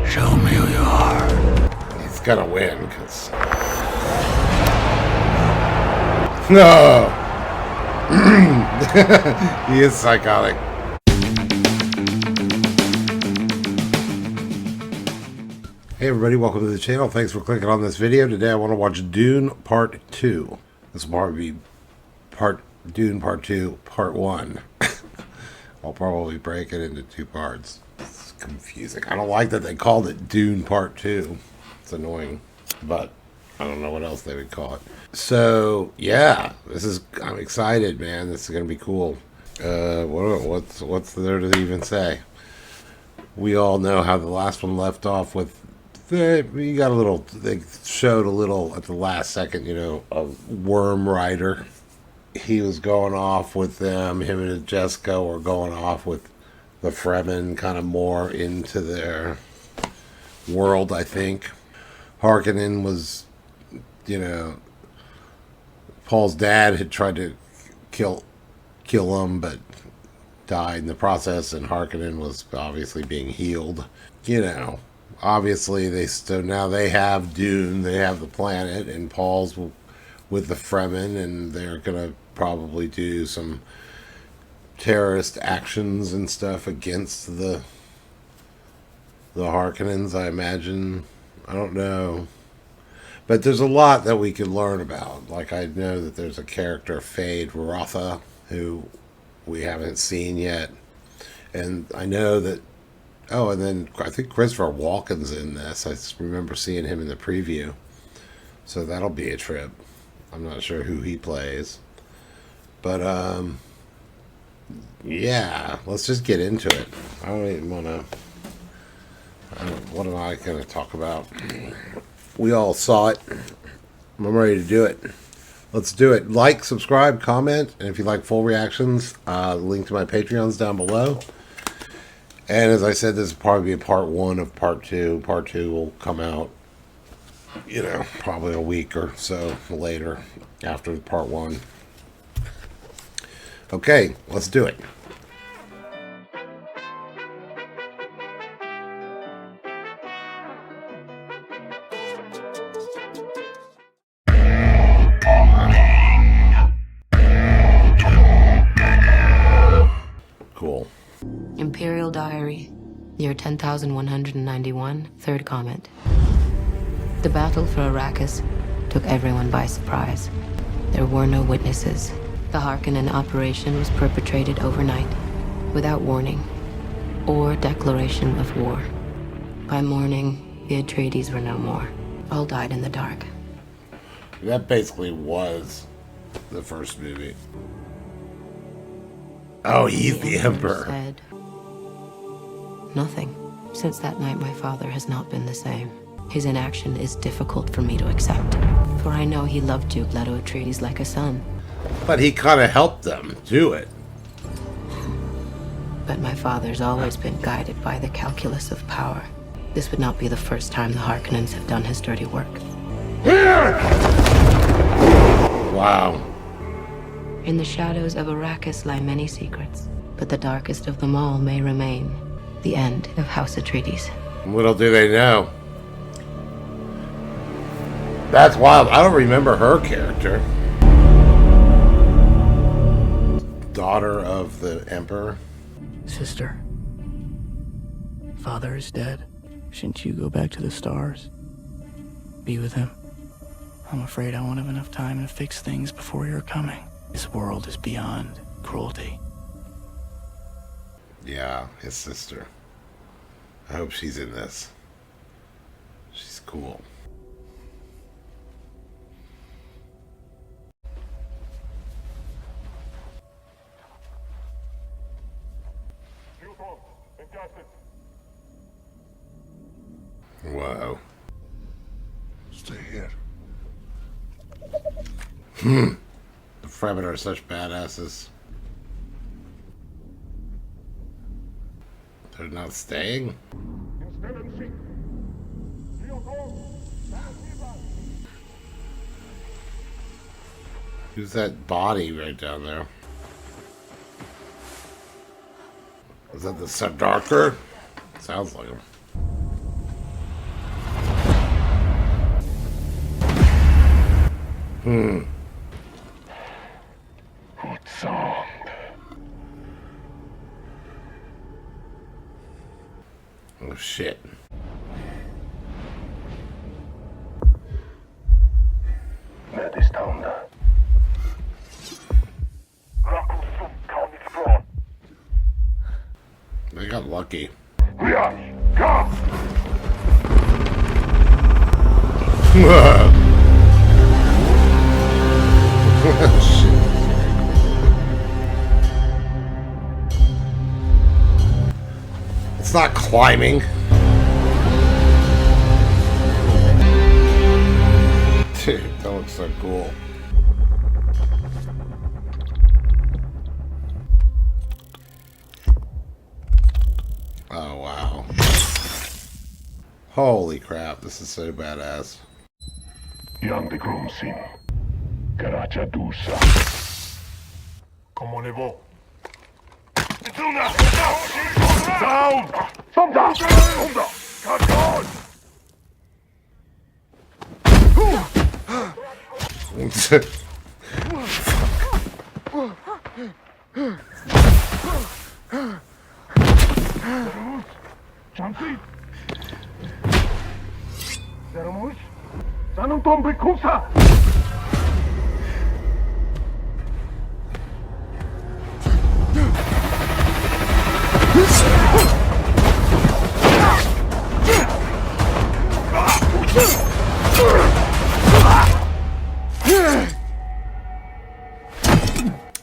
Show me who you are. He's gonna win, because... No! He is psychotic. Hey everybody, welcome to the channel. Thanks for clicking on this video. Today I want to watch Dune Part 2. This will probably be Dune Part 2, Part 1. I'll probably break it into two parts. It's confusing. I don't like that they called it Dune Part 2. It's annoying, but I don't know what else they would call it. So, yeah, I'm excited, man. This is going to be cool. What's there to even say? We all know how the last one left off with, they showed a little at the last second, you know, of Worm Rider. He was going off with them. Him and Jessica were going off with the Fremen, kind of more into their world, I think. Harkonnen was, you know, Paul's dad had tried to kill him, but died in the process, and Harkonnen was obviously being healed. You know, obviously now they have Dune, they have the planet, and Paul's with the Fremen, and they're gonna probably do some terrorist actions and stuff against the Harkonnens, I imagine. I don't know. But there's a lot that we could learn about. Like, I know that there's a character, Fade Rotha, who we haven't seen yet. And I know that... Oh, and then I think Christopher Walken's in this. I remember seeing him in the preview. So that'll be a trip. I'm not sure who he plays. But, yeah, let's just get into it. I don't even want to... What am I going to talk about? We all saw it. I'm ready to do it. Let's do it. Like, subscribe, comment, and if you like full reactions, link to my Patreon's down below. And as I said, this will probably be a part 1 of part 2. Part 2 will come out, you know, probably a week or so later after part 1. Okay, let's do it. Cool. Imperial Diary, year 10,191, third comment. The battle for Arrakis took everyone by surprise. There were no witnesses. The Harkonnen operation was perpetrated overnight, without warning or declaration of war. By morning, the Atreides were no more. All died in the dark. That basically was the first movie. Oh, he's the Emperor. Said, nothing. Since that night, my father has not been the same. His inaction is difficult for me to accept, for I know he loved Duke Leto Atreides like a son. But he kind of helped them do it. But my father's always been guided by the calculus of power. This would not be the first time the Harkonnens have done his dirty work. Wow. In the shadows of Arrakis lie many secrets, but the darkest of them all may remain the end of House Atreides. Little do they know. That's wild. I don't remember her character. Daughter of the Emperor. Sister, father is dead. Shouldn't you go back to the stars? Be with him? I'm afraid I won't have enough time to fix things before you're coming. This world is beyond cruelty. Yeah, his sister. I hope she's in this. She's cool. Wow. Stay here. The Fremen are such badasses. They're not staying? Who's that body right down there? Is that the Sardarker? Sounds like him. Hmm. Good song. Oh shit. Medistand. They got lucky. Shit. It's not climbing. Dude, that looks so cool. Oh, wow. Holy crap, this is so badass. Young the groom sin. Garacha dusa. Come nevò. Down! Sonda! Sonda! Cut on! Chanti? Zeramus? Zanum tombe kusa!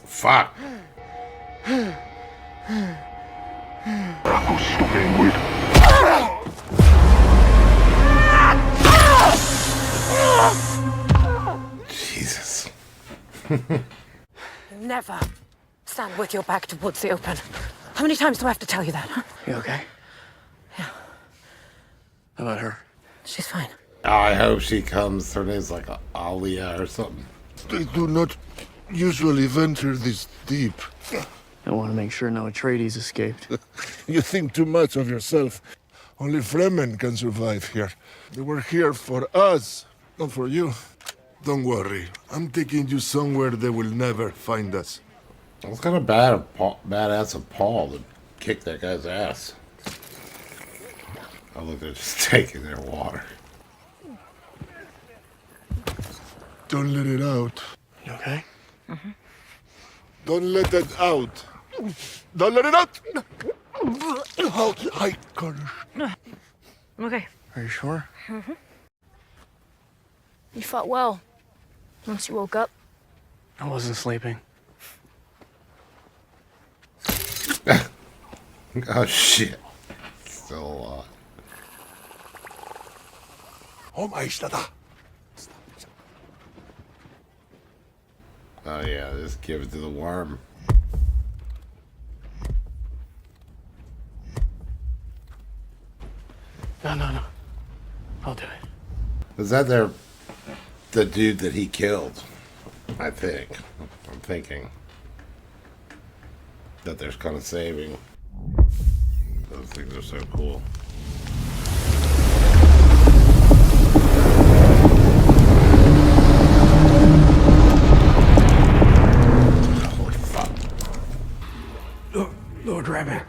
Fuck. Jesus. Never stand with your back towards the open. How many times do I have to tell you that, huh? You okay? Yeah, How about her? she's fine. Oh, I hope she comes. Her name's like Alia or something. They do not usually venture this deep. I want to make sure no Atreides escaped. You think too much of yourself. Only Fremen can survive here. They were here for us, not for you. Don't worry. I'm taking you somewhere they will never find us. It's kind of badass of Paul to kick that guy's ass. Oh, look, they're just taking their water. Don't let it out. You okay? Don't let it out. Don't let it out. Out, high colors. I'm okay. Are you sure? You fought well. Once you woke up. I wasn't sleeping. Oh, shit. Still alive. Oh, my stada. Oh, yeah, just give it to the worm. No. I'll do it. Is that the dude that he killed? I think. I'm thinking. That there's kind of saving. Those things are so cool. Holy fuck. Lord Rabbit,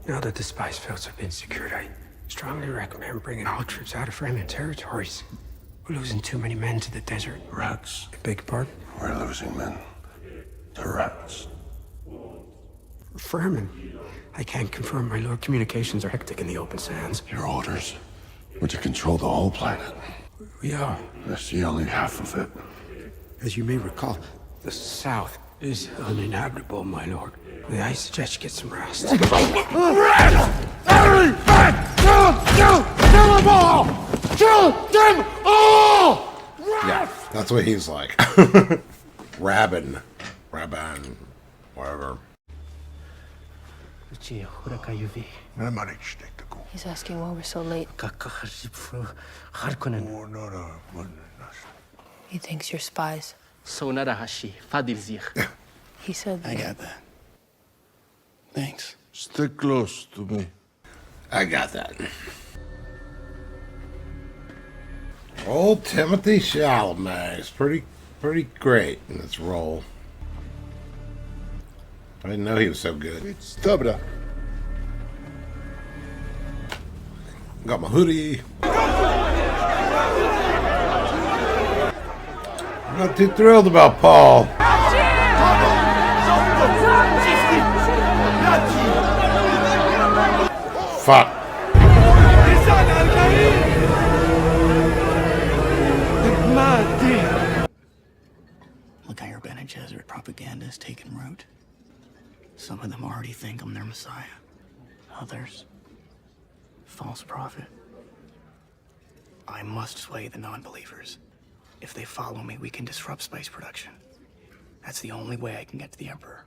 now that the spice fields have been secured, I strongly recommend bringing all troops out of Fremen territories. We're losing too many men to the desert. Rats. I beg your pardon? We're losing men. To rats. Fremen. I can't confirm, my lord. Communications are hectic in the open sands. Your orders were to control the whole planet. We are. I see only half of it. As you may recall, the south is uninhabitable, my lord. I suggest you get some rest. Yeah, that's what he's like. Rabin, whatever. I managed to take the goal. He's asking why we're so late. He thinks you're spies. He said I got that. Thanks. Stay close to me. I got that. Old Timothy Chalamet is pretty pretty great in this role. I didn't know he was so good. It's Tabra. Got my hoodie. I'm not too thrilled about Paul. Fuck. Look how your Bene Gesserit propaganda is taking root. Some of them already think I'm their messiah. Others, false prophet. I must sway the non-believers. If they follow me, we can disrupt spice production. That's the only way I can get to the Emperor.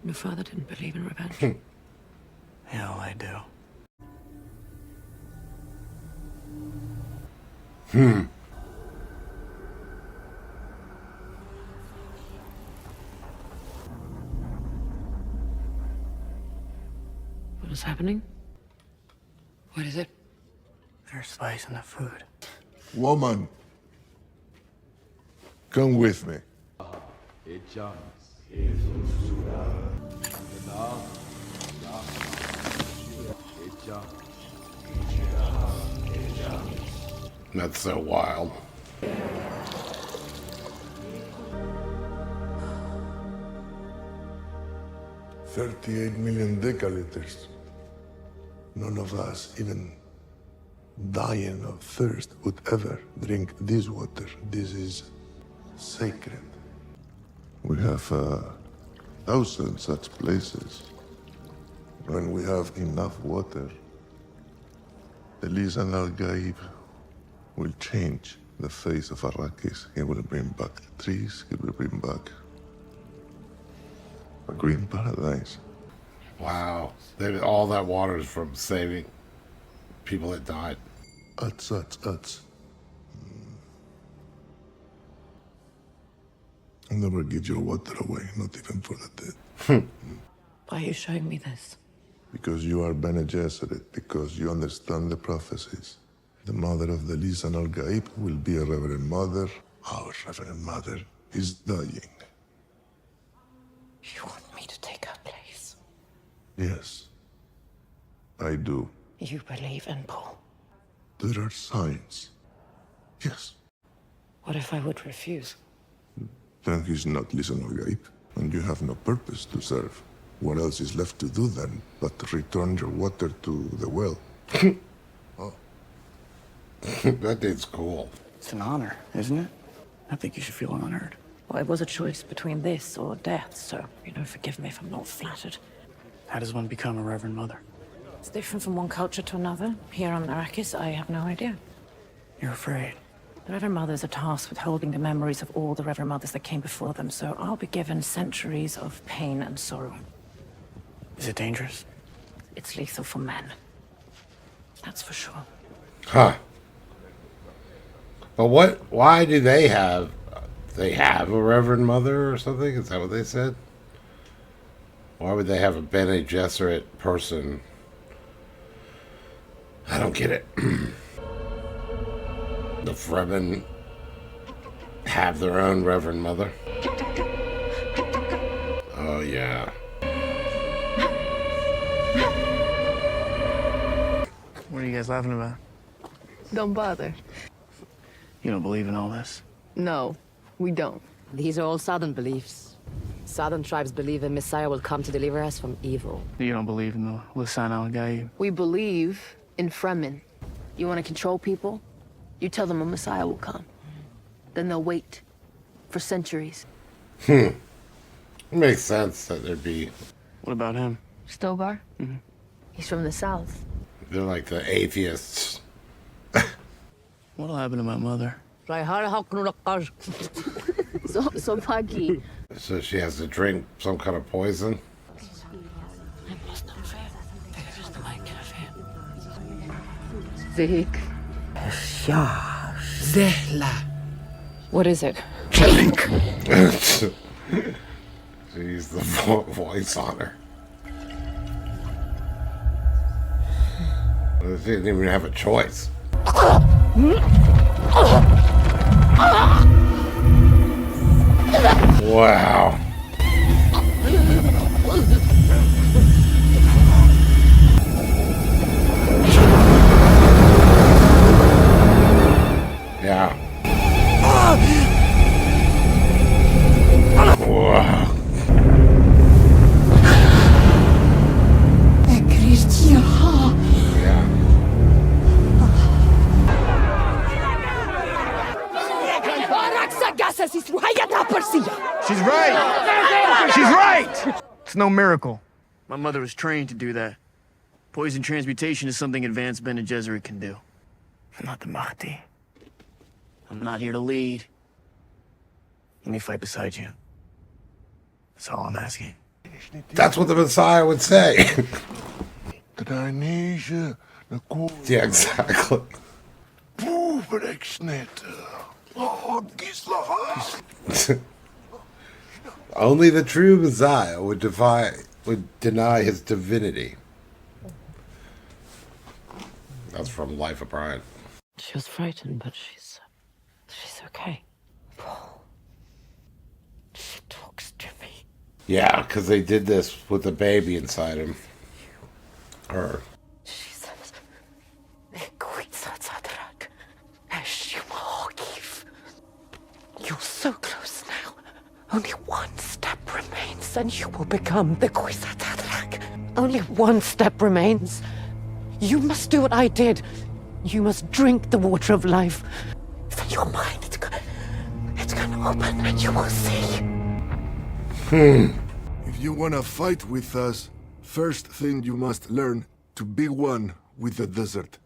Your father didn't believe in revenge. Hell, I do. What is happening? What is it? There's spice in the food. Woman, come with me. That's so wild. $38 million decaliters. None of us, even dying of thirst, would ever drink this water. This is sacred. We have 1,000 such places. When we have enough water, the Lisan al-Gaib will change the face of Arrakis. He will bring back the trees. He will bring back a green paradise. Wow. All that water is from saving people that died. Uts. I'll never give your water away, not even for the dead. Why are you showing me this? Because you are Bene Gesserit, because you understand the prophecies. The mother of the Lisan al-Gaib will be a Reverend Mother. Our Reverend Mother is dying. You want me to take her place? Yes, I do. You believe in Paul. There are signs. Yes. What if I would refuse? Then he's not Lisan al-Gaib, and you have no purpose to serve. What else is left to do then but to return your water to the well? Oh. That dude's cool. It's an honor, isn't it? I think you should feel honored. Well, it was a choice between this or death, so, forgive me if I'm not flattered. How does one become a Reverend Mother? It's different from one culture to another. Here on Arrakis, I have no idea. You're afraid. The Reverend Mothers are tasked with holding the memories of all the Reverend Mothers that came before them, so I'll be given centuries of pain and sorrow. Is it dangerous? It's lethal for men. That's for sure. Huh. But why do they have a Reverend Mother or something? Is that what they said? Why would they have a Bene Gesserit person? I don't get it. The Fremen have their own Reverend Mother. Oh, yeah. What are you guys laughing about? Don't bother. You don't believe in all this? No, we don't. These are all Southern beliefs. Southern tribes believe a Messiah will come to deliver us from evil. You don't believe in the Lisan al-Gaib? We believe in Fremen. You want to control people? You tell them a Messiah will come. Then they'll wait for centuries. It makes sense that there'd be... What about him? Stobar? Mm-hmm. He's from the south. They're like the atheists. What'll happen to my mother? So Paki. So she has to drink some kind of poison? Vic. What is it? She's the voice on her. She didn't even have a choice. Wow. Yeah. Wow. Yeah. She's right! She's right! It's no miracle. My mother was trained to do that. Poison transmutation is something advanced Bene Gesserit can do. I'm not the Mahdi. I'm not here to lead. Let me fight beside you. That's all I'm asking. That's what the Messiah would say. Yeah, exactly. Only the true Messiah would deny his divinity. That's from Life of Brian. She was frightened, but she's okay. She talks to me. Yeah, because they did this with the baby inside him. Her. She says, you're so close now. Only one step remains and you will become the Kwisatz. Only one step remains. You must do what I did. You must drink the water of life. Then your mind, it's going to open and you will see. If you want to fight with us, first thing you must learn to be one with the desert.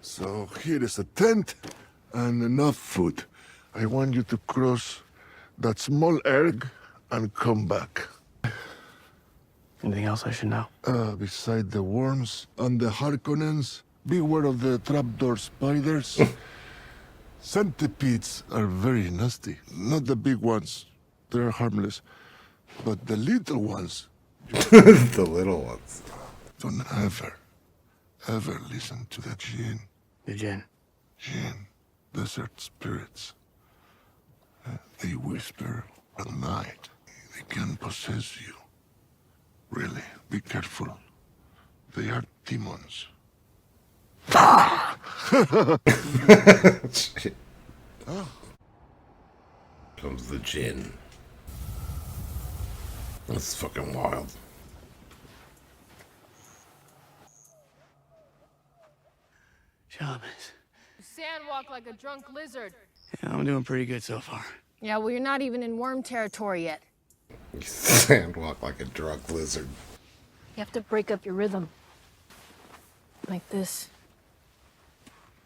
So here is a tent and enough food. I want you to cross that small erg and come back. Anything else I should know? Beside the worms and the Harkonnens, beware of the trapdoor spiders. Centipedes are very nasty. Not the big ones. They're harmless. But the little ones... The little ones. Don't ever listen to the Jinn. The Jinn. Jinn. Desert spirits. They whisper at night. They can possess you. Really, be careful. They are demons. Shit. Comes the Jinn. That's fucking wild. Shabbos. Sand walk like a drunk lizard. Yeah, I'm doing pretty good so far. Yeah, well, you're not even in worm territory yet. Sandwalk like a drunk lizard. You have to break up your rhythm. Like this.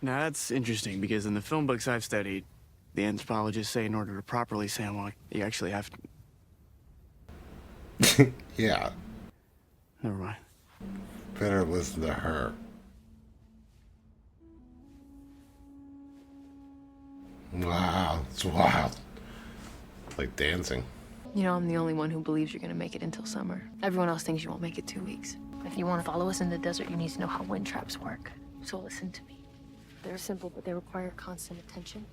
Now that's interesting because in the film books I've studied, the anthropologists say in order to properly sandwalk, you actually have to... Yeah. Never mind. Better listen to her. Wow, it's wild. Like dancing. You know, I'm the only one who believes you're gonna make it until summer. Everyone else thinks you won't make it 2 weeks. If you want to follow us in the desert, you need to know how wind traps work. So listen to me. They're simple, but they require constant attention.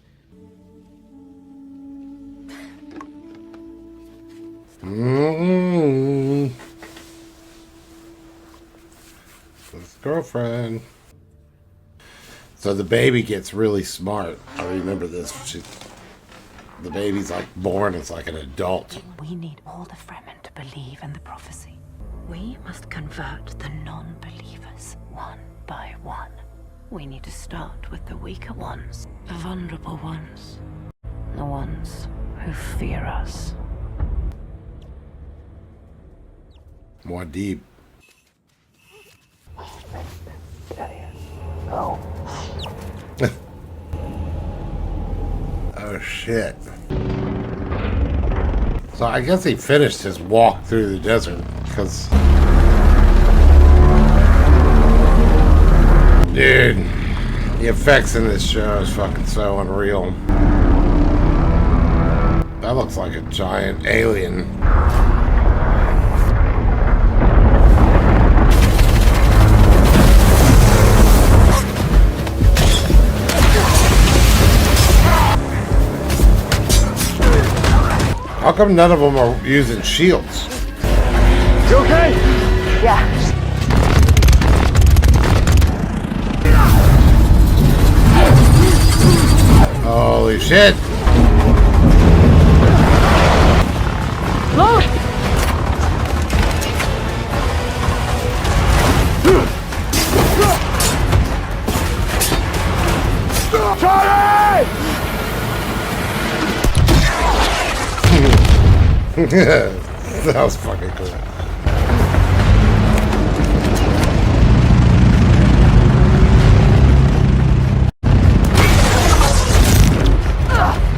His girlfriend. So the baby gets really smart. I remember this. The baby's like born as like an adult. We need all the Fremen to believe in the prophecy. We must convert the non-believers one by one. We need to start with the weaker ones, the vulnerable ones, the ones who fear us. More deep. Oh shit. So I guess he finished his walk through the desert because, dude, the effects in this show is fucking so unreal. That looks like a giant alien. How come none of them are using shields? You okay? Yeah. Holy shit! Load! Charlie! That was fucking cool.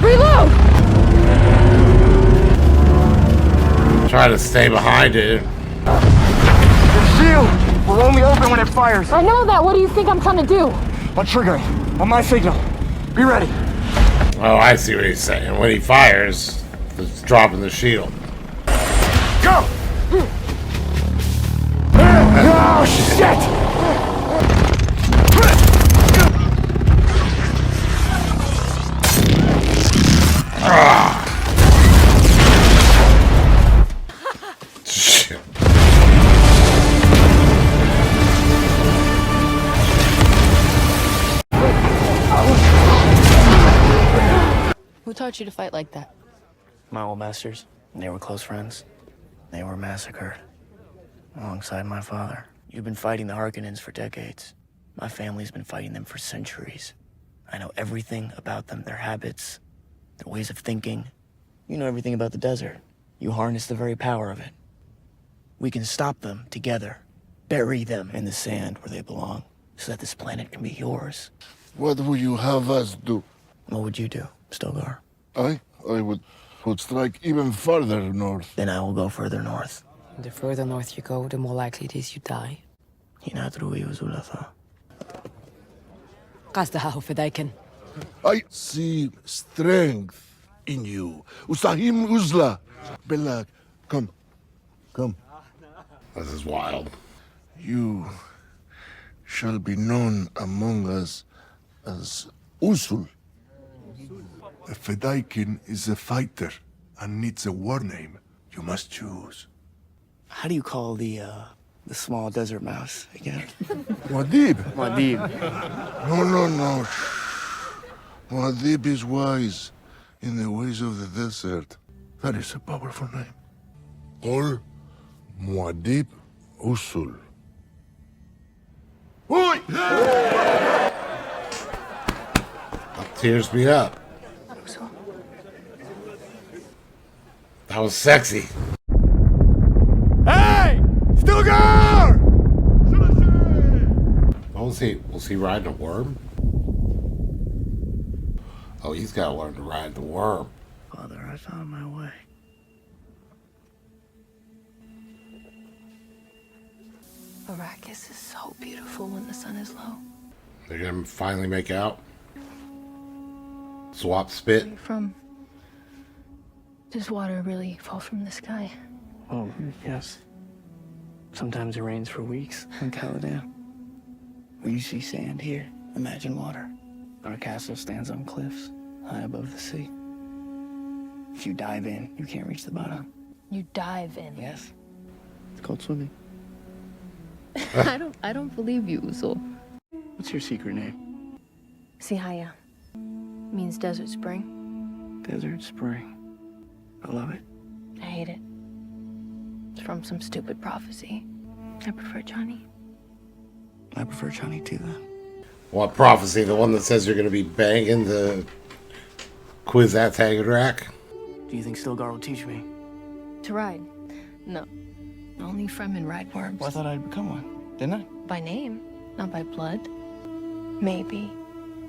Reload! Try to stay behind it. The shield will only open when it fires. I know that. What do you think I'm trying to do? I'll trigger it on my signal. Be ready. Oh, I see what he's saying. When he fires, it's dropping the shield. Go! Oh, shit! Shit. Who taught you to fight like that? My old masters, they were close friends. They were massacred alongside my father. You've been fighting the Harkonnens for decades. My family's been fighting them for centuries. I know everything about them, their habits, their ways of thinking. You know everything about the desert. You harness the very power of it. We can stop them together, bury them in the sand where they belong, so that this planet can be yours. What would you have us do? What would you do, Stilgar? I would strike even farther north. Then I will go further north. The further north you go, the more likely it is you die. Hinatruhi Uzulatha. Kastahahu Fedaiken. I see strength in you. Usahim Uzla. Belak, come. Come. This is wild. You shall be known among us as Usul. A Fedaikin is a fighter and needs a war name. You must choose. How do you call the small desert mouse again? Muad'Dib. Muad'Dib. No. Muad'Dib is wise in the ways of the desert. That is a powerful name. All Muad'Dib Usul. Oi! Tears me up. That was sexy. Hey! Stilgar! What was he? Was he riding a worm? Oh, he's got to learn to ride the worm. Father, I found my way. Arrakis is so beautiful when the sun is low. They're gonna finally make out. Swap spit. Where from? Does water really fall from the sky? Oh, yes. Sometimes it rains for weeks in Caladan. When you see sand here, imagine water. Our castle stands on cliffs, high above the sea. If you dive in, you can't reach the bottom. You dive in. Yes. It's called swimming. I don't believe you, Usul. What's your secret name? Sihaya. Means desert spring. Desert Spring. I love it. I hate it. It's from some stupid prophecy. I prefer Johnny. I prefer Johnny too, then. What prophecy? The one that says you're gonna be banging the Kwisatz Do you think Stilgar will teach me? To ride? No. Only Fremen ride worms. Well, I thought I'd become one, didn't I? By name, not by blood. Maybe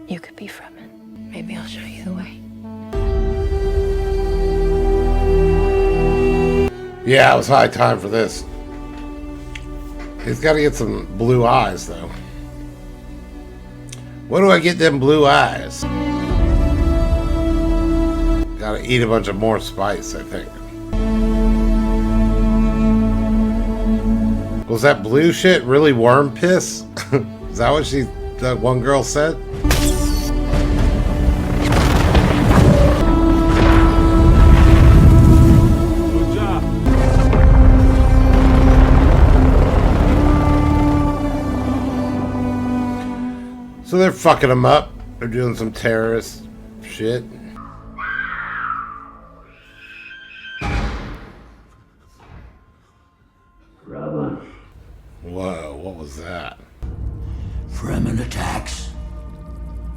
you could be Fremen. Maybe I'll show you the way. Yeah, it was high time for this. He's got to get some blue eyes, though. Where do I get them blue eyes? Gotta eat a bunch of more spice, I think. Was that blue shit really worm piss? Is that what that one girl said? So they're fucking them up. They're doing some terrorist shit. Whoa, what was that? Fremen attacks.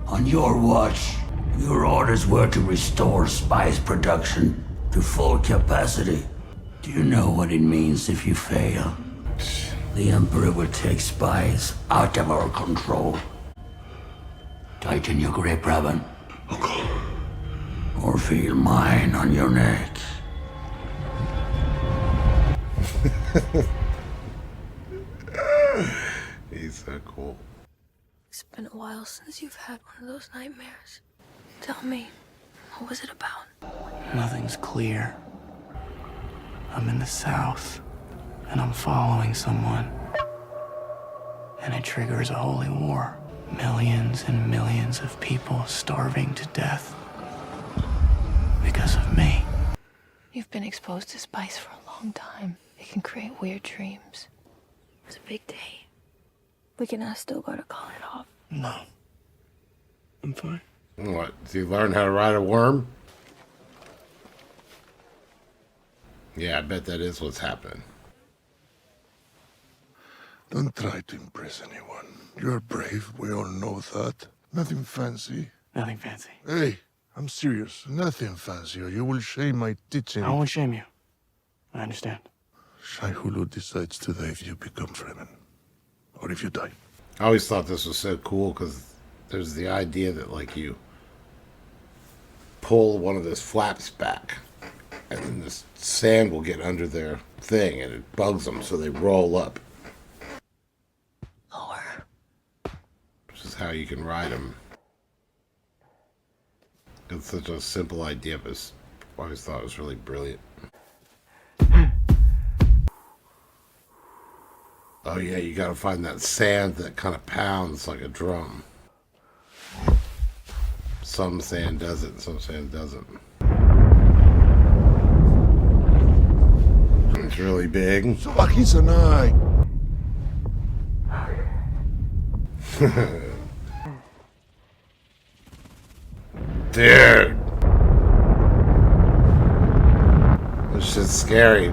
On your watch, your orders were to restore spice production to full capacity. Do you know what it means if you fail? The Emperor will take spies out of our control. Tighten your grip, Raven. Or feel mine on your neck. He's so cool. It's been a while since you've had one of those nightmares. Tell me, what was it about? Nothing's clear. I'm in the south, and I'm following someone. And it triggers a holy war. Millions and millions of people starving to death. Because of me. You've been exposed to spice for a long time. It can create weird dreams. It's a big day. We can still go to call it off. No. I'm fine. What? Did he learn how to ride a worm? Yeah, I bet that is what's happening. Don't try to impress anyone. You're brave, we all know that. Nothing fancy. Nothing fancy. Hey, I'm serious. Nothing fancy, or you will shame my teaching. I won't shame you. I understand. Shai Hulud decides today if you become Fremen. Or if you die. I always thought this was so cool because there's the idea that, like, you pull one of those flaps back and then this sand will get under their thing and it bugs them, so they roll up. Lower. Which is how you can ride them. It's such a simple idea, but I always thought it was really brilliant. Oh yeah, you gotta find that sand that kind of pounds like a drum. Some sand does it, and some sand doesn't. It's really big. So he's an eye. Dude. This shit's scary.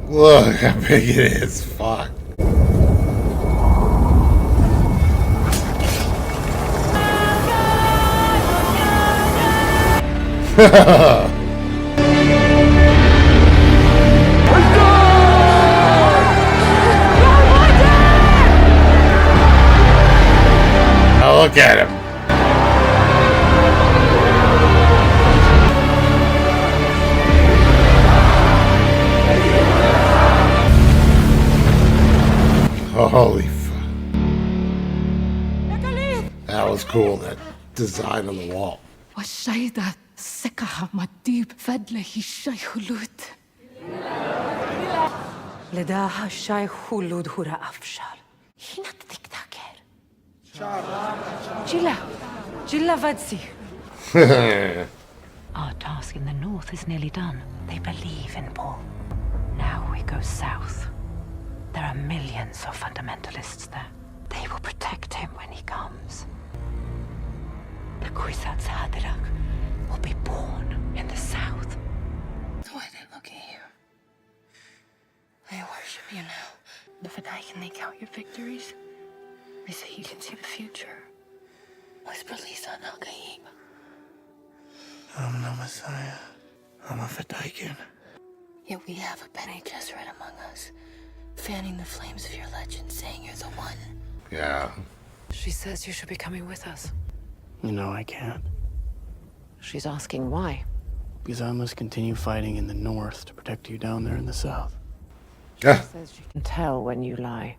Look how big it is. Fuck. Oh, look at him. Holy fuck. That was cool, that design on the wall. والشيدة سكها مديب فدله الشي خلود لداها الشي خلود هورا أفشل هنا تتكتاكر جلا فادسي. Our task in the north is nearly done. They believe in Paul. Now we go south. There are millions of fundamentalists there. They will protect him when he comes. The Kwisatz Haderach will be born in the south. The way they look at you. They worship you now. The Fadaik, they count your victories. They say you can see the future. Whisper Lisa and Al Gaib. I'm no Messiah. I'm a Fedaykin. Yet we have a Bene Gesserit among us, fanning the flames of your legend, saying you're the one. Yeah. She says you should be coming with us. You know I can't. She's asking why. Because I must continue fighting in the north to protect you down there in the south. Yeah. Says she can tell when you lie.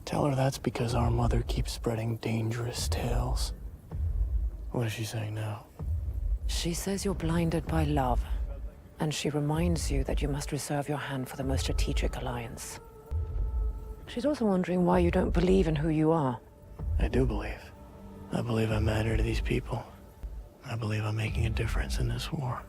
Tell her that's because our mother keeps spreading dangerous tales. What is she saying now? She says you're blinded by love, and she reminds you that you must reserve your hand for the most strategic alliance. She's also wondering why you don't believe in who you are. I do believe. I believe I matter to these people. I believe I'm making a difference in this war.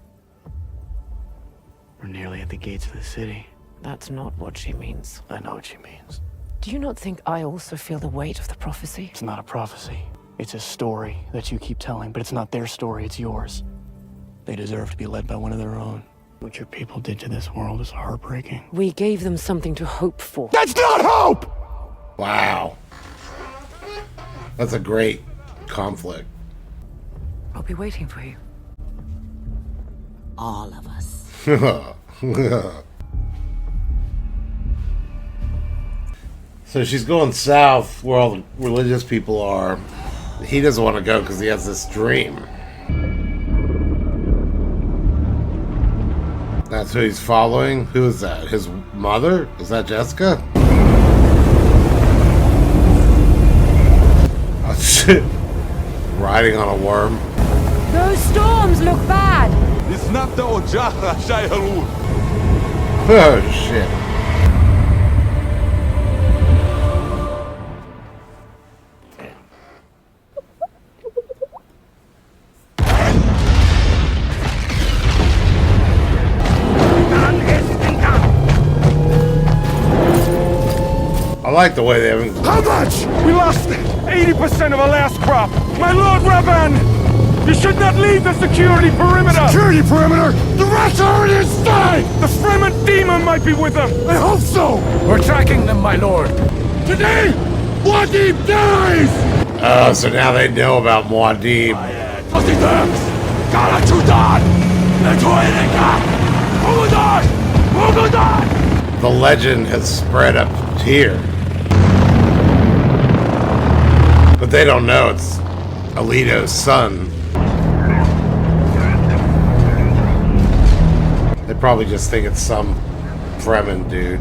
We're nearly at the gates of the city. That's not what she means. I know what she means. Do you not think I also feel the weight of the prophecy? It's not a prophecy. It's a story that you keep telling, but it's not their story, it's yours. They deserve to be led by one of their own. What your people did to this world is heartbreaking. We gave them something to hope for. That's not hope! Wow. That's a great conflict. I'll be waiting for you. All of us. So she's going south where all the religious people are. He doesn't want to go because he has this dream. That's who he's following? Who is that? His mother? Is that Jessica? Oh shit. Riding on a worm. Those storms look bad! It's not the Ojaha Shaiharu. Oh shit. I like the way they haven't. How much? We lost 80% of our last crop. My Lord Raban! You should not leave the security perimeter! Security perimeter? The rats are already inside! The Fremen demon might be with them! I hope so! We're tracking them, my lord. Today, Muad'Dib dies! Oh, so now they know about Muad'Dib. The legend has spread up here. But they don't know it's Alito's son. They probably just think it's some Fremen dude.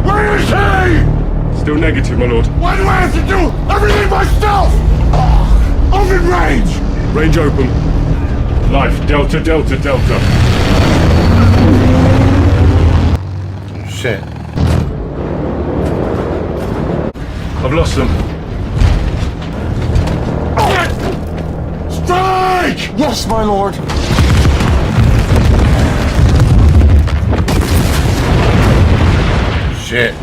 Where is he? Still negative, my lord. Why do I have to do everything myself? I'm in range! Range open. Life, Delta, Delta, Delta. Shit. I've lost them. Strike! Yes, my lord. Shit.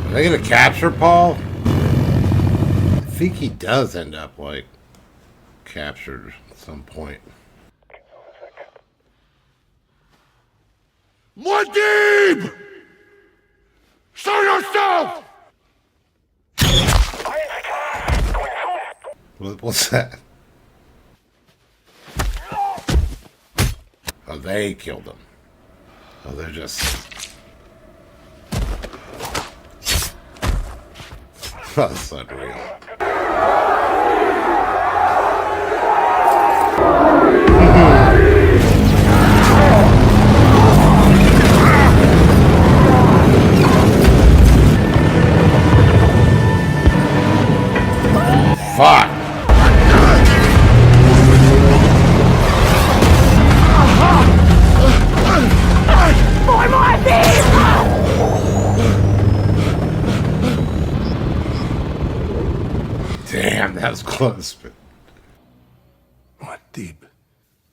Are they gonna capture Paul? I think he does end up, like, captured at some point. Muad'Dib! Show yourself! What's that? Oh, they killed him. Oh, they're just... That's unreal. Fuck! Damn, that was close, but... Muad'Dib,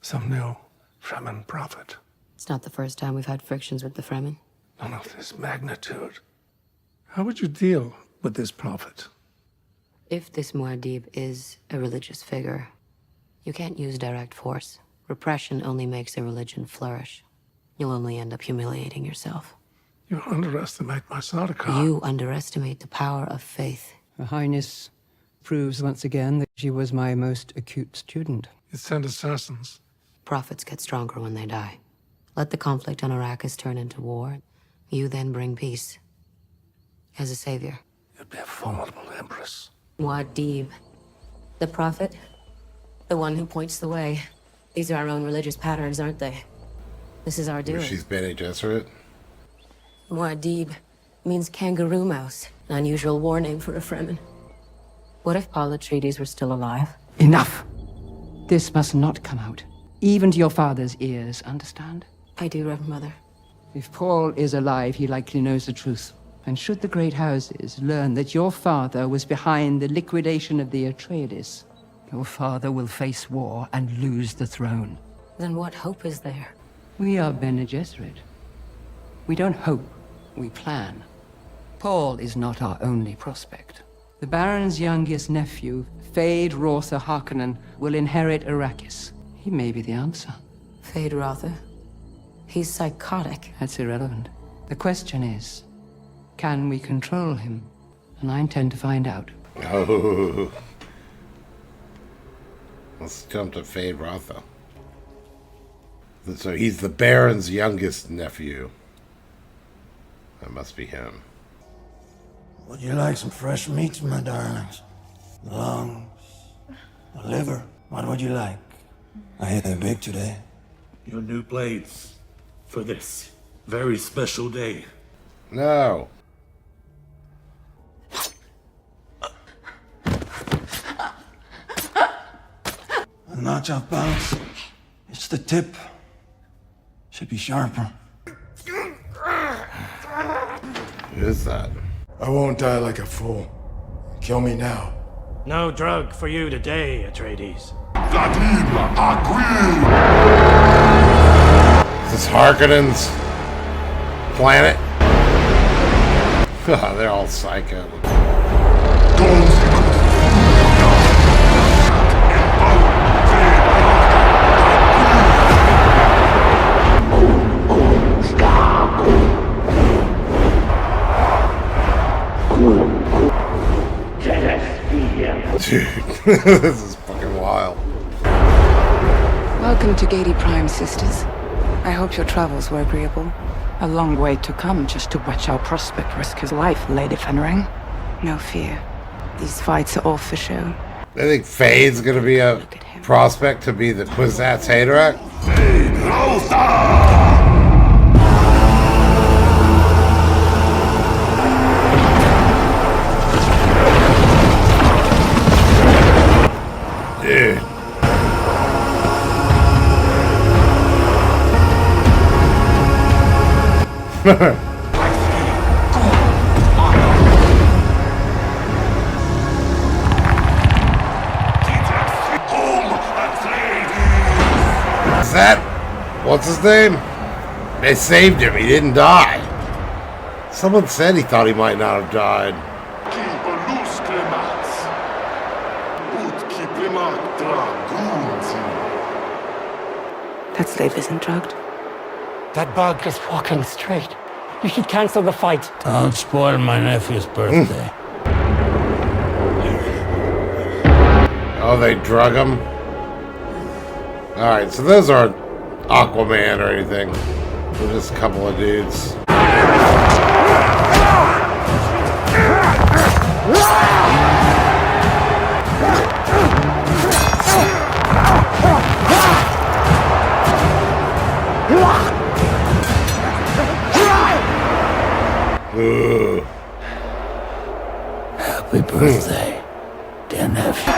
some new Fremen prophet. It's not the first time we've had frictions with the Fremen. None of this magnitude. How would you deal with this prophet? If this Muad'Dib is a religious figure, you can't use direct force. Repression only makes a religion flourish. You'll only end up humiliating yourself. You underestimate my Sardaukar. You underestimate the power of faith. Her Highness proves once again that she was my most acute student. You sent assassins. Prophets get stronger when they die. Let the conflict on Arrakis turn into war. You then bring peace. As a savior. You'd be a formidable empress. Muad'Dib, the prophet, The one who points the way. These are our own religious patterns, aren't they? This is our doing. She's Bene Gesserit. Muad'Dib means kangaroo mouse, an unusual war name for a Fremen. What if Paul Atreides were still alive? Enough! This must not come out. Even to your father's ears, understand? I do, Reverend Mother. If Paul is alive, he likely knows the truth. And should the great houses learn that your father was behind the liquidation of the Atreides, your father will face war and lose the throne. Then what hope is there? We are Bene Gesserit. We don't hope, we plan. Paul is not our only prospect. The Baron's youngest nephew, Fade Rotha Harkonnen, will inherit Arrakis. He may be the answer. Fade Rotha? He's psychotic. That's irrelevant. The question is, can we control him? And I intend to find out. Oh. Let's jump to Fade Rotha. So he's the Baron's youngest nephew. That must be him. Would you like some fresh meats, my darlings? Lungs, a liver. What would you like? I hear they're big today. Your new blades for this very special day. No. A notch off balance. It's the tip. Should be sharper. Who is that? I won't die like a fool. Kill me now. No drug for you today, Atreides. Is this Harkonnen's planet? They're all psycho. Dude, this is fucking wild. Welcome to Gady Prime, sisters. I hope your travels were agreeable. A long way to come just to watch our prospect risk his life, Lady Fenring. No fear. These fights are all for show. I think Fade's gonna be a prospect to be the Kwisatz Haderach. Dude. Is that what's his name? They saved him, he didn't die. Someone said he thought he might not have died. That slave isn't drugged. That bug is walking straight. You should cancel the fight. Don't spoil my nephew's birthday. Oh, they drug him? Alright, so those aren't Aquaman or anything. They're just a couple of dudes. Ooh. Happy birthday, dear nephew.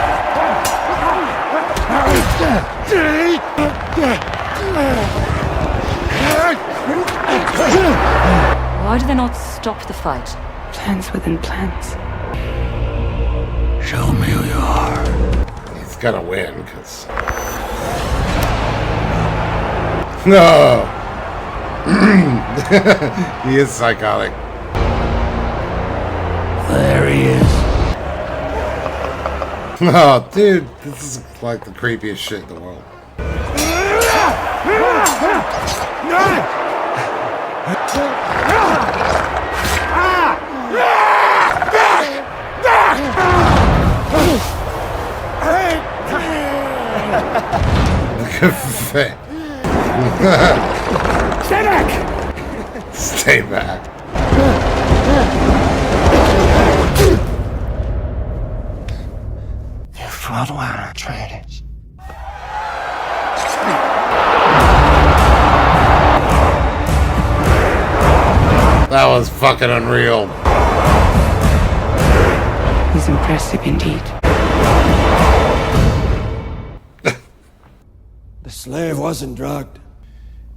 Why do they not stop the fight? Plans within plans. Show me who you are. He's gonna win, because... No! He is psychotic. There he is. Oh, dude, this is like the creepiest shit in the world. Stay back! Stay back. You fought well, Atreides. That was fucking unreal. He's impressive indeed. The slave wasn't drugged.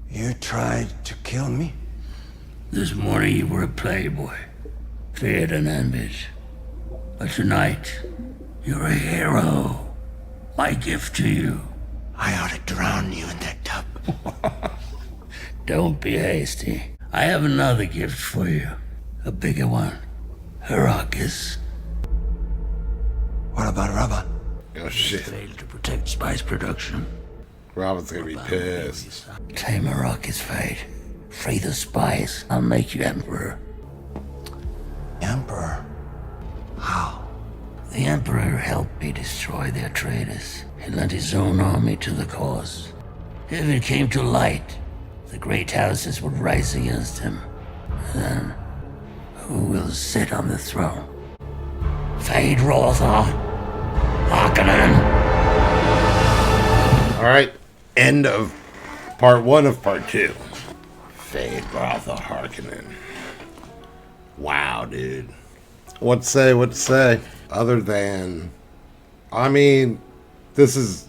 You tried to kill me? This morning you were a playboy, feared and envied. But tonight, you're a hero. My gift to you. I ought to drown you in that tub. Don't be hasty. I have another gift for you. A bigger one. Arrakis. What about Rabban? Oh shit. Failed to protect spice production. Robin's gonna be pissed. Claim Arrakis' fate. Free the spies. I'll make you emperor. Emperor? How? The emperor helped me destroy their traitors. He lent his own army to the cause. If it came to light, the great houses would rise against him. Then, who will sit on the throne? Fade Rotha. Harkonnen. Alright, end of part 1 of part 2. Fade Rotha Harkonnen. Wow, dude. What to say? Other than, I mean, this is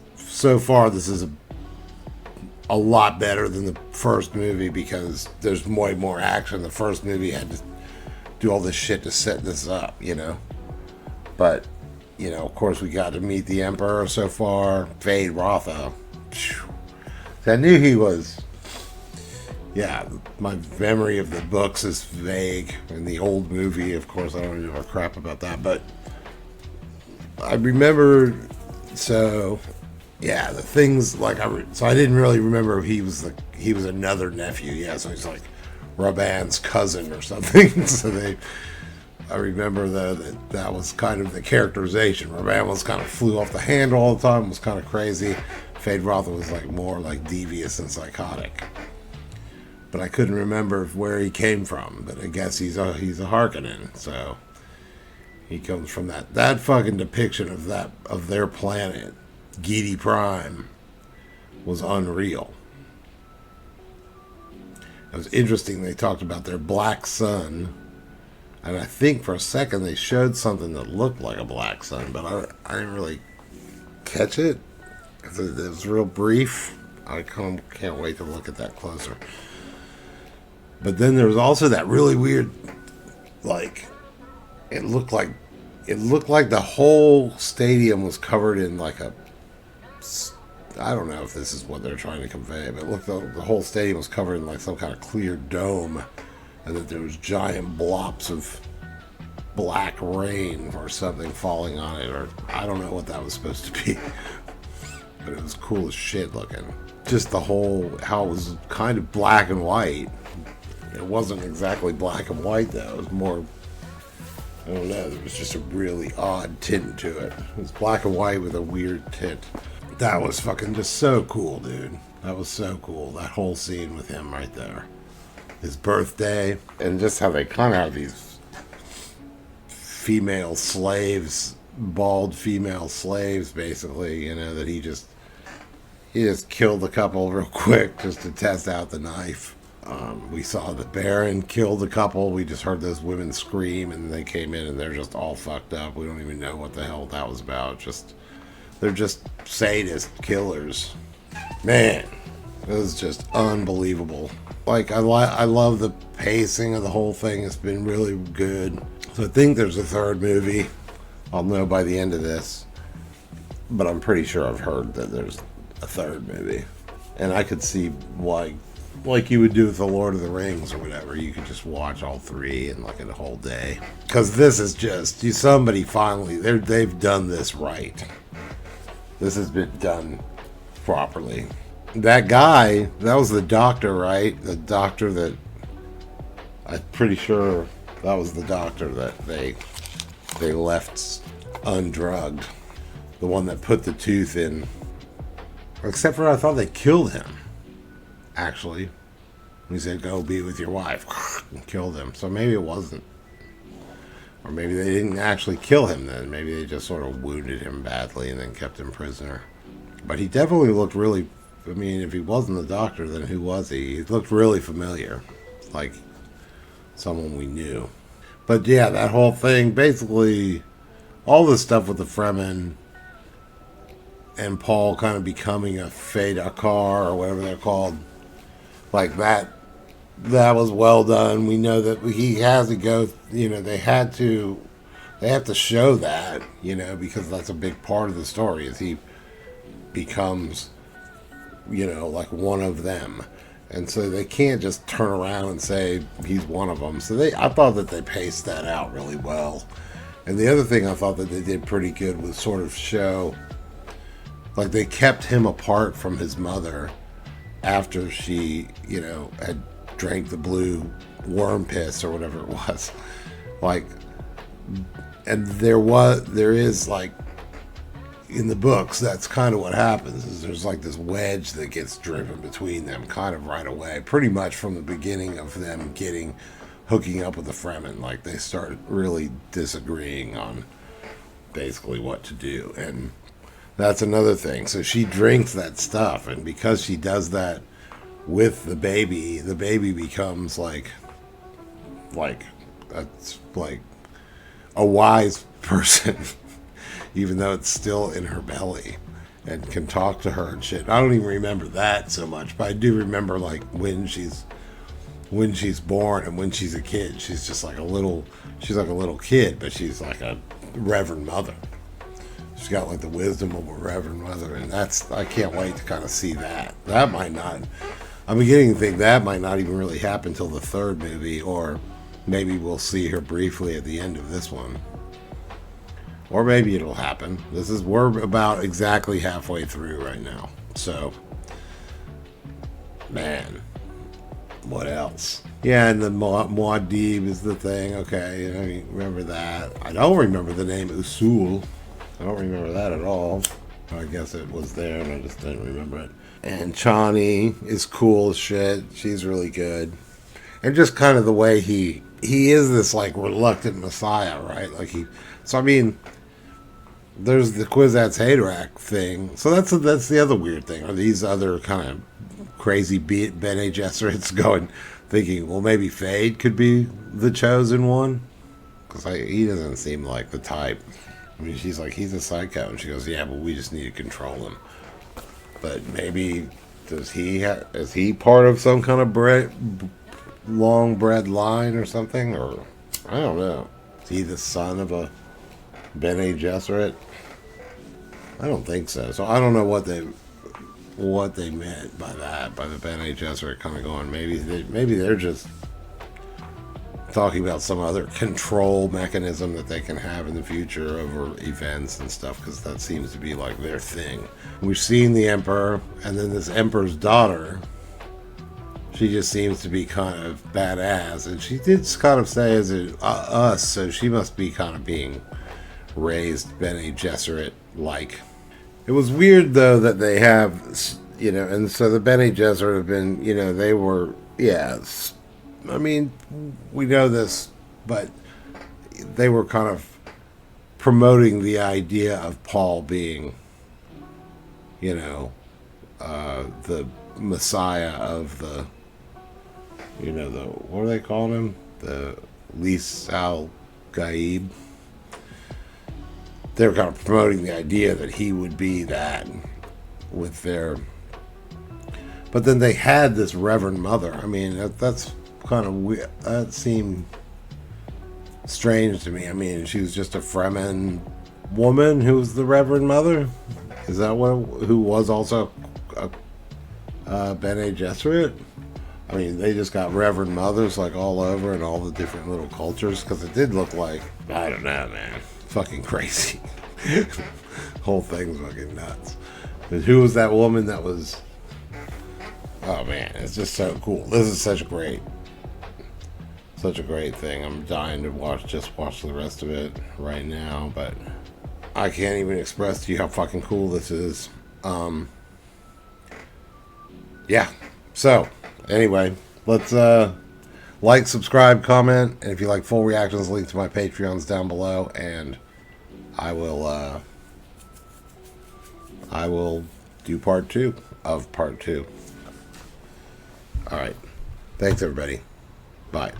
a lot better than the first movie because there's way more action. The first movie had to do all this shit to set this up, you know. But, you know, of course we got to meet the Emperor so far. Fade Rotha. I knew he was, yeah, my memory of the books is vague. In the old movie, of course, I don't give a crap about that. But I remember, so yeah, the things like so I didn't really remember he was another nephew. Yeah, so he's like Rabban's cousin or something. So I remember that was kind of the characterization. Rabban was kind of flew off the handle all the time, was kind of crazy. Fade Rotha was like more like devious and psychotic. But I couldn't remember where he came from. But I guess he's a Harkonnen, so he comes from that fucking depiction of their planet, Giedi Prime, was unreal. It was interesting. They talked about their black sun, and I think for a second they showed something that looked like a black sun, but I didn't really catch it. It was real brief. I can't wait to look at that closer. But then there was also that really weird, like, it looked like the whole stadium was covered in like I don't know if this is what they're trying to convey, but the whole stadium was covered in like some kind of clear dome, and that there was giant blops of black rain or something falling on it, or I don't know what that was supposed to be. But it was cool as shit looking. Just the whole, how it was kind of black and white. It wasn't exactly black and white though. It was more, I don't know, there was just a really odd tint to it. It was black and white with a weird tint. That was fucking just so cool, dude. That was so cool. That whole scene with him right there. His birthday. And just how they kind of have these female slaves, bald female slaves, basically, you know, that he just killed a couple real quick just to test out the knife. We saw the Baron killed a couple. We just heard those women scream, and they came in and they're just all fucked up. We don't even know what the hell that was about. They're just sadist killers. Man, it was just unbelievable. Like, I love the pacing of the whole thing. It's been really good. So I think there's a third movie. I'll know by the end of this, but I'm pretty sure I've heard that there's a third movie, and I could see why, like you would do with the Lord of the Rings or whatever, you could just watch all three in like a whole day, because this is just, somebody finally, they've done this right. This has been done properly. That guy, that was the doctor, right? The doctor that, I'm pretty sure that was the doctor that they left undrugged. The one that put the tooth in. Except for I thought they killed him. Actually. He said, go be with your wife. And killed him. So maybe it wasn't. Or maybe they didn't actually kill him then. Maybe they just sort of wounded him badly and then kept him prisoner. But he definitely looked really, I mean, if he wasn't the doctor, then who was he? He looked really familiar. Like someone we knew. But yeah, that whole thing, basically, all the stuff with the Fremen and Paul kind of becoming a Fedakar or whatever they're called, like that was well done. We know that he has to go, they have to show that, because that's a big part of the story, is he becomes, like one of them. And so they can't just turn around and say he's one of them. So I thought that they paced that out really well. And the other thing I thought that they did pretty good was sort of show, like, they kept him apart from his mother after she, had drank the blue worm piss or whatever it was. Like, and there is, like, in the books, that's kind of what happens, is there's like this wedge that gets driven between them kind of right away, pretty much from the beginning of them hooking up with the Fremen. Like, they start really disagreeing on basically what to do, and that's another thing. So she drinks that stuff, and because she does that with the baby becomes like a wise person, even though it's still in her belly, and can talk to her and shit. I don't even remember that so much, but I do remember, like, when she's born and when she's a kid, she's just like a little kid, but she's like a reverend mother. She's got like the wisdom of a reverend mother, and I can't wait to kind of see that. I'm beginning to think that might not even really happen till the third movie, or maybe we'll see her briefly at the end of this one. Or maybe it'll happen. We're about exactly halfway through right now. So, man, what else? Yeah, and the Muad'Dib is the thing. Okay, I remember that. I don't remember the name Usul. I don't remember that at all. I guess it was there and I just didn't remember it. And Chani is cool as shit. She's really good. And just kind of the way he is this, like, reluctant messiah, right? Like, there's the Kwisatz Haderach thing. So that's the other weird thing. Are these other kind of crazy Bene Gesserits thinking, well, maybe Fade could be the chosen one? Because he doesn't seem like the type. I mean, she's like, he's a psycho. And she goes, yeah, but we just need to control him. But maybe, is he part of some kind of long bred line or something? Or, I don't know. Is he the son of a Bene Gesserit? I don't think so. So I don't know what they meant by that, by the Bene Gesserit kind of going, maybe they're just talking about some other control mechanism that they can have in the future over events and stuff, because that seems to be like their thing. We've seen the Emperor, and then this Emperor's daughter, she just seems to be kind of badass, and she did kind of say as us, so she must be kind of being raised Bene Gesserit like. It was weird though that they have, and so the Bene Gesserit have been, they were, I mean, we know this, but they were kind of promoting the idea of Paul being, the Messiah of the, what are they calling him? The Lis al-Gaib. They were kind of promoting the idea that he would be that with their... But then they had this Reverend Mother. I mean, that's kind of weird. That seemed strange to me. I mean, she was just a Fremen woman who was the Reverend Mother? Is that who was also a Bene Gesserit? I mean, they just got Reverend Mothers like all over in all the different little cultures, because it did look like, I don't know, man, fucking crazy. Whole thing's fucking nuts. And who was that woman that was... Oh man, it's just so cool. This is such a great thing. I'm dying to watch the rest of it right now, but I can't even express to you how fucking cool this is. Yeah. So, anyway, let's like, subscribe, comment, and if you like full reactions, link to my Patreon's down below, and I will do part 2 of part 2. All right. Thanks, everybody. Bye.